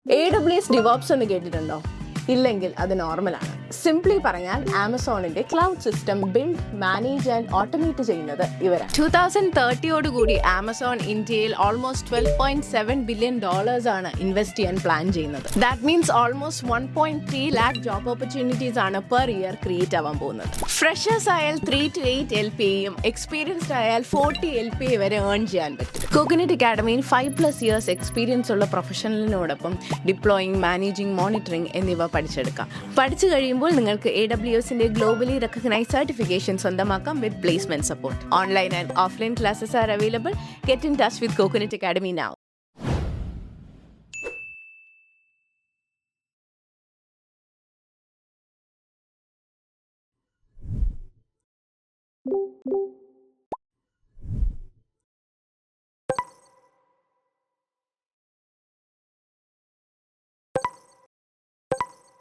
AWS DevOps എന്ന് കേട്ടിട്ടുണ്ടോ? ഇല്ലെങ്കിൽ അത് നോർമലാണ്. സിംപ്ലി പറഞ്ഞാൽ ആമസോണിന്റെ cloud system build, manage and automate ചെയ്യുന്നത് ഇവരാണ്. 2030 ആമസോൺ ഇന്ത്യയിൽ ഓൾമോസ്റ്റ് $12.7 ബില്യൺ ആണ് ഇൻവെസ്റ്റ് ചെയ്യാൻ പ്ലാൻ ചെയ്യുന്നത്. That means almost 1.3 lakh job opportunities ആണ് പെർ ഇയർ ക്രിയേറ്റ് ആവാൻ പോകുന്നത്. ഫ്രഷേഴ്സ് ആയാൽ 3 to 8 LPAയും എക്സ്പീരിയൻസ്ഡ് ആയാൽ 40 LPA വരെ ഏൺ ചെയ്യാൻ പറ്റും. കോക്കനട്ട് അക്കാഡമിയിൽ 5+ years എക്സ്പീരിയൻസ് ഉള്ള പ്രൊഫഷണലിനോടൊപ്പം ഡിപ്ലോയിങ്, മാനേജിംഗ്, മോണിറ്ററിംഗ് എന്നിവ പഠിച്ചെടുക്കാം. പഠിച്ചു കഴിയുമ്പോൾ നിങ്ങൾക്ക് AWSന്റെ ഗ്ലോബലി റെക്കഗ്നൈസ്ഡ് സർട്ടിഫിക്കേഷൻ സ്വന്തമാക്കാം with placement support. Online and offline classes are available. Get in touch with Coconut Academy now.